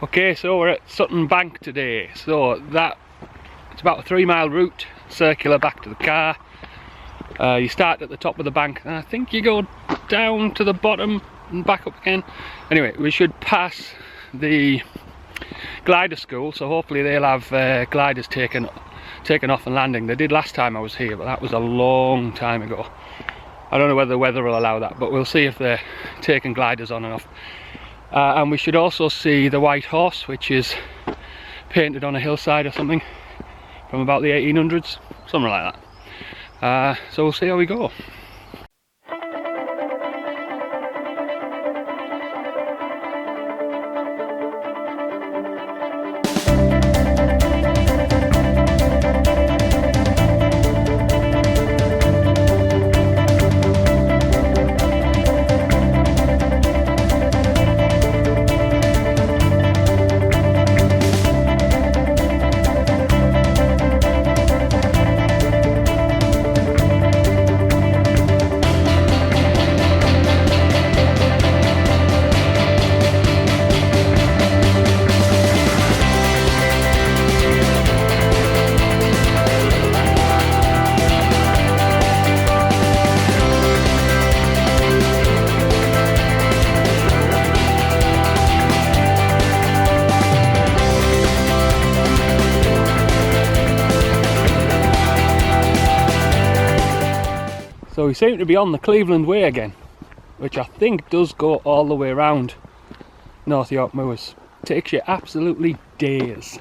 Okay, so we're at Sutton Bank today. So it's about a 3-mile route, circular back to the car. You start at the top of the bank and I think you go down to the bottom and back up again. Anyway, we should pass the glider school, so hopefully they'll have gliders taken off and landing. They did last time I was here, but that was a long time ago. I don't know whether the weather will allow that, but we'll see if they're taking gliders on and off. And we should also see the White Horse, which is painted on a hillside or something from about the 1800s, something like that. So we'll see how we go. So we seem to be on the Cleveland Way again, which I think does go all the way around North York Moors. Takes you absolutely days.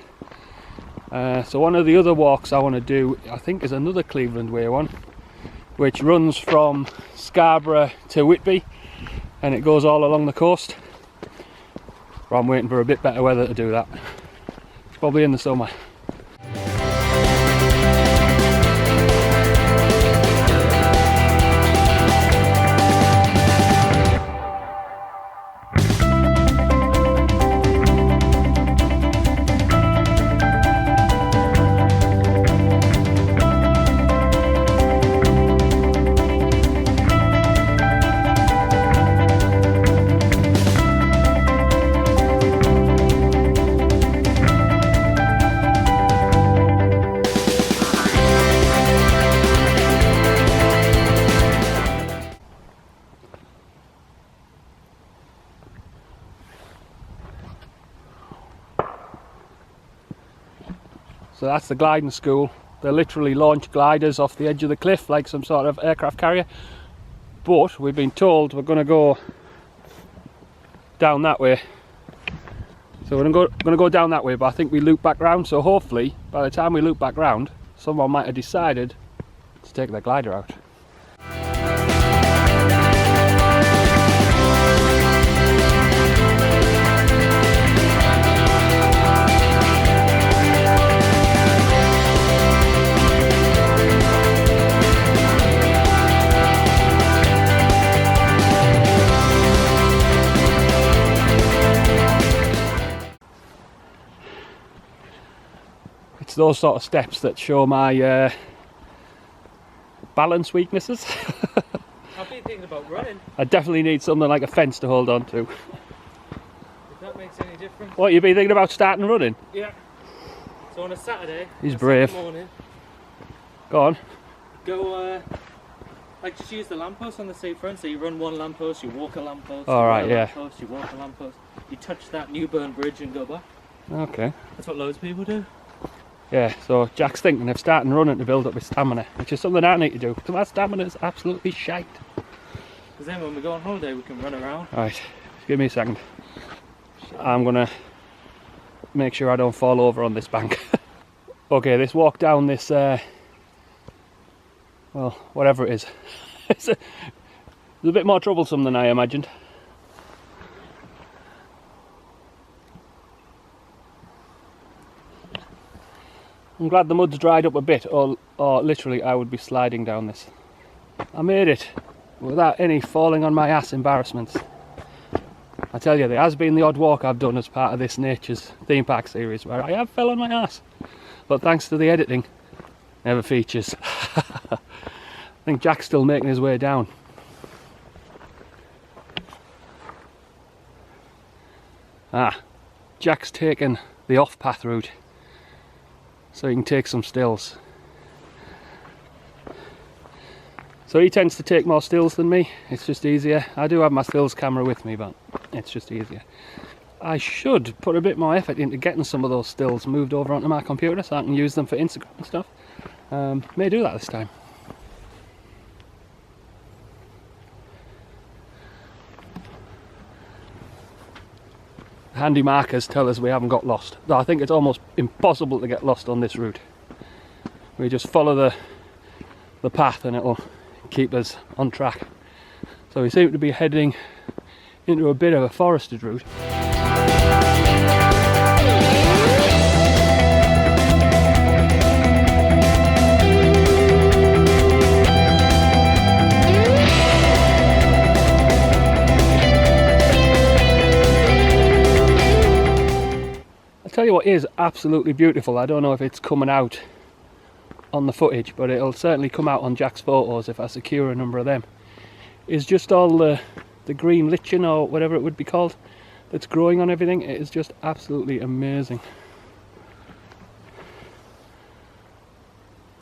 So one of the other walks I want to do, I think, is another Cleveland Way one, which runs from Scarborough to Whitby and it goes all along the coast. But I'm waiting for a bit better weather to do that. It's probably in the summer. So that's the gliding school. They literally launch gliders off the edge of the cliff like some sort of aircraft carrier. But we've been told we're going to go down that way. So we're going to go down that way, but I think we loop back round. So hopefully, by the time we loop back round, someone might have decided to take their glider out. It's those sort of steps that show my balance weaknesses. I've been thinking about running. I definitely need something like a fence to hold on to. If that makes any difference. What, you've been thinking about starting running? Yeah. So on a Saturday, He's brave. Morning, Go on. go like just use the lamppost on the seafront. So you run one lamppost, you walk a lamppost. All right, you run a yeah. lamppost, you walk a lamppost. You touch that Newburn Bridge and go back. Okay. That's what loads of people do. Yeah, so Jack's thinking of starting running to build up his stamina, which is something I need to do, because my stamina is absolutely shite. Because then when we go on holiday, we can run around. Right, give me a second. I'm going to make sure I don't fall over on this bank. Okay, this walk down this, well, whatever it is, it's a bit more troublesome than I imagined. I'm glad the mud's dried up a bit, or literally I would be sliding down this. I made it without any falling on my ass embarrassments. I tell you, there has been the odd walk I've done as part of this Nature's theme park series where I have fell on my ass, but thanks to the editing, never features. I think Jack's still making his way down. Jack's taken the off-path route so he can take some stills. So he tends to take more stills than me, it's just easier. I do have my stills camera with me, but it's just easier. I should put a bit more effort into getting some of those stills moved over onto my computer so I can use them for Instagram and stuff. May do that this time. Handy markers tell us we haven't got lost. Though I think it's almost impossible to get lost on this route. We just follow the path and it'll keep us on track. So we seem to be heading into a bit of a forested route. I'll tell you what is absolutely beautiful. I don't know if it's coming out on the footage, but it'll certainly come out on Jack's photos if I secure a number of them. Is just all the green lichen, or whatever it would be called, that's growing on everything. It is just absolutely amazing.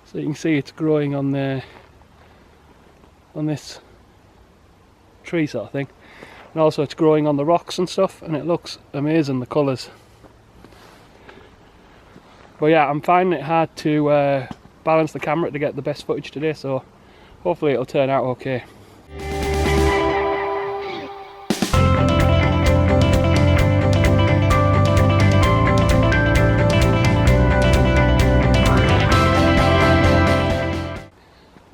So you can see it's growing on this tree sort of thing, and also it's growing on the rocks and stuff, and it looks amazing, the colours. But yeah, I'm finding it hard to balance the camera to get the best footage today, so hopefully it'll turn out okay.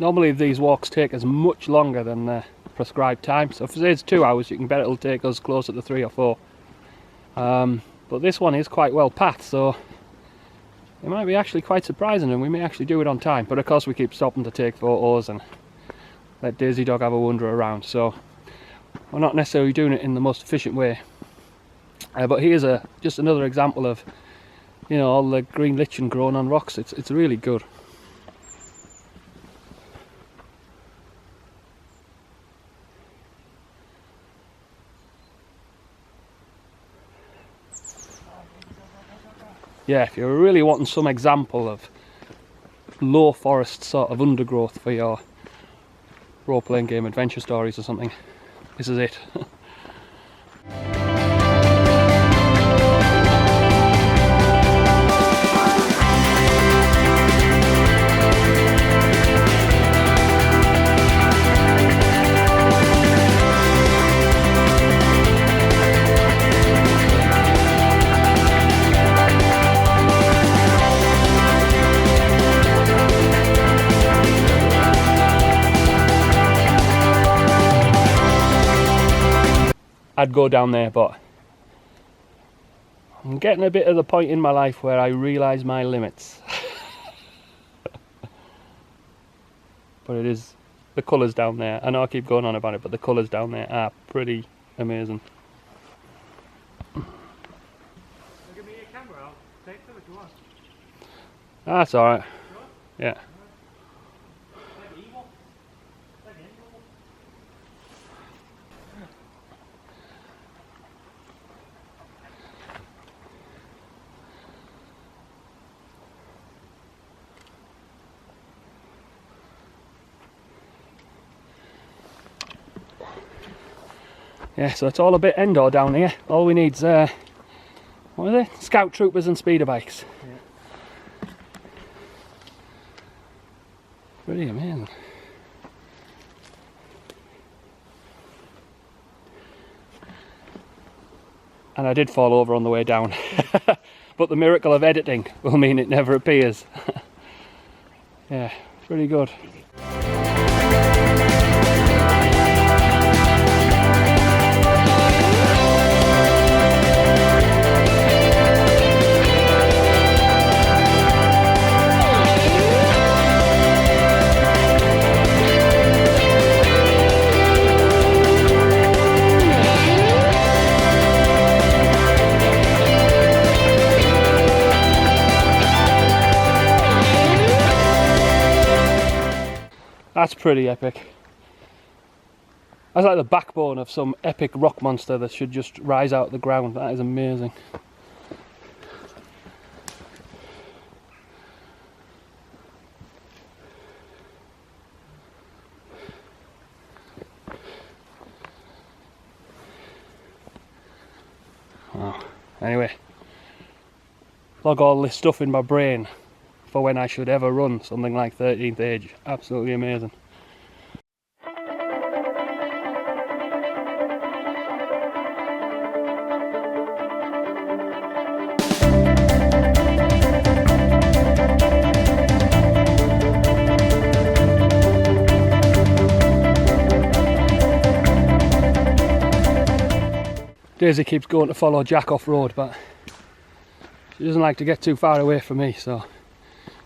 Normally these walks take us much longer than the prescribed time, so if it's 2 hours you can bet it'll take us closer to 3 or 4. But this one is quite well pathed, so it might be actually quite surprising, and we may actually do it on time. But of course we keep stopping to take photos and let Daisy Dog have a wander around, so we're not necessarily doing it in the most efficient way. But here's just another example of, you know, all the green lichen growing on rocks. It's really good. Yeah, if you're really wanting some example of low forest sort of undergrowth for your role-playing game adventure stories or something, this is it. I'd go down there, but I'm getting a bit of the point in my life where I realise my limits. But it is, the colours down there, I know I keep going on about it, but the colours down there are pretty amazing. Give me your camera, I'll take them if you want. That's alright. Yeah. Yeah, so it's all a bit indoor down here. All we need's, what are they? Scout troopers and speeder bikes. Yeah. Pretty amazing. And I did fall over on the way down. But the miracle of editing will mean it never appears. Yeah, pretty good. That's pretty epic. That's like the backbone of some epic rock monster that should just rise out of the ground. That is amazing. Oh. Anyway, log all this stuff in my brain for when I should ever run something like 13th age. Absolutely amazing. Daisy keeps going to follow Jack off road, but she doesn't like to get too far away from me, so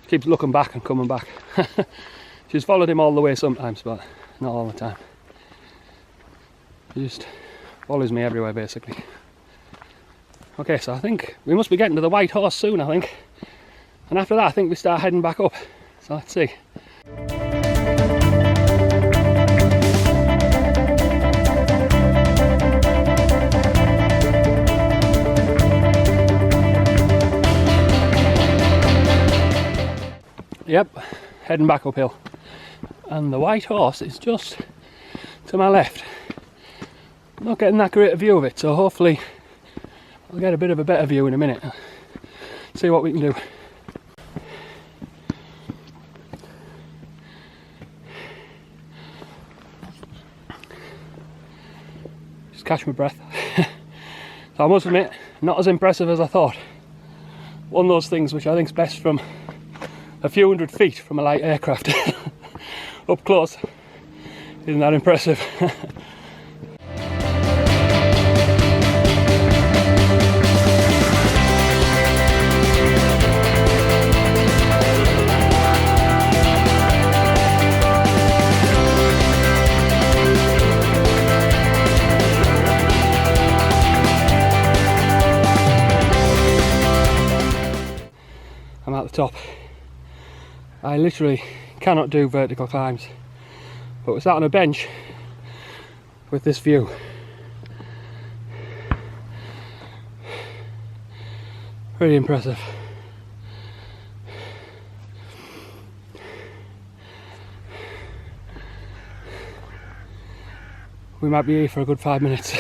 she keeps looking back and coming back. She's followed him all the way sometimes, but not all the time. She just follows me everywhere basically. Okay, so I think we must be getting to the White Horse soon, I think. And after that I think we start heading back up. So let's see. Yep, heading back uphill, and the White Horse is just to my left. I'm not getting that great a view of it, so hopefully I'll get a bit of a better view in a minute. See what we can do. Just catch my breath. So I must admit, not as impressive as I thought. One of those things which I think is best from a few hundred feet from a light aircraft. Up close isn't that impressive. I'm at the top. I literally cannot do vertical climbs, but we're sat on a bench with this view. Pretty impressive. We might be here for a good 5 minutes.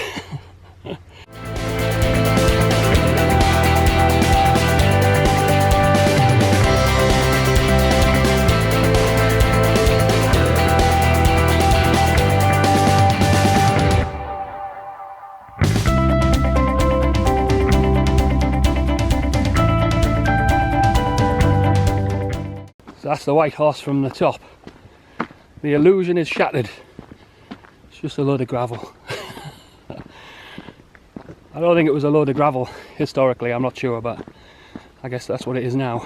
So that's the White Horse from the top. The illusion is shattered. It's just a load of gravel. I don't think it was a load of gravel historically, I'm not sure, but I guess that's what it is now.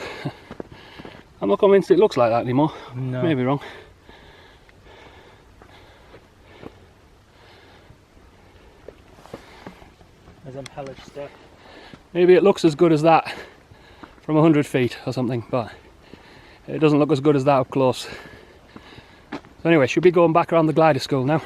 I'm not convinced it looks like that anymore. No. Maybe wrong. There's some hellish stuff. Maybe it looks as good as that from 100 feet or something, but it doesn't look as good as that up close. So anyway, should be going back around the glider school now.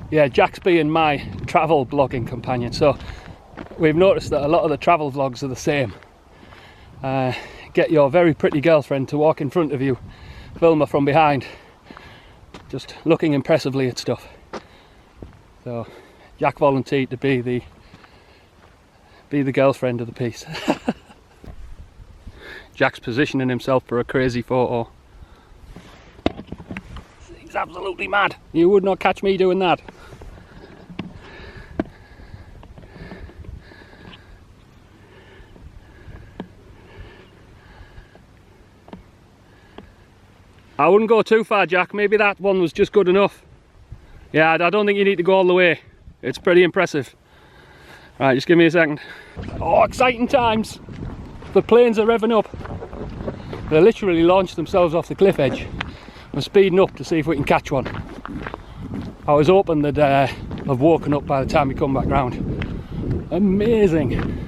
Yeah, Jack's being my travel blogging companion, so we've noticed that a lot of the travel vlogs are the same. Get your very pretty girlfriend to walk in front of you, film her from behind, just looking impressively at stuff. So Jack volunteered to be the girlfriend of the piece. Jack's positioning himself for a crazy photo. He's absolutely mad. You would not catch me doing that. I wouldn't go too far, Jack. Maybe that one was just good enough. Yeah, I don't think you need to go all the way. It's pretty impressive. Right, just give me a second. Oh, exciting times. The planes are revving up. They literally launched themselves off the cliff edge. I'm speeding up to see if we can catch one. I was hoping they'd have woken up by the time we come back round. Amazing.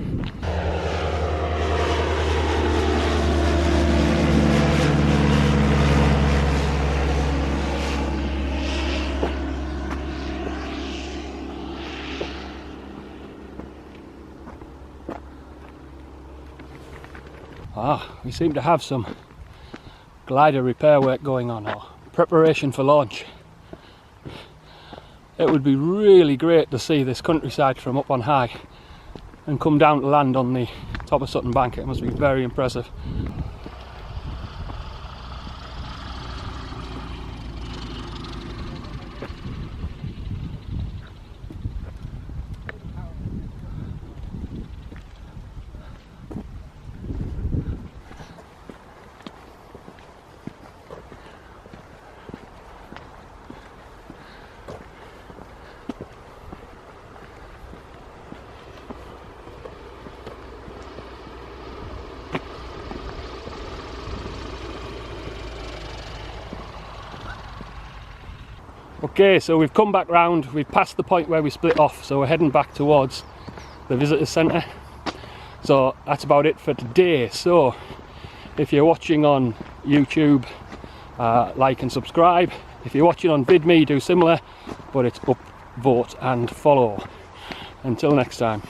We seem to have some glider repair work going on, or preparation for launch. It would be really great to see this countryside from up on high and come down to land on the top of Sutton Bank. It must be very impressive. Okay, so we've come back round, we've passed the point where we split off, so we're heading back towards the visitor centre. So that's about it for today. So if you're watching on YouTube, like and subscribe. If you're watching on VidMe, do similar, but it's up, vote and follow. Until next time.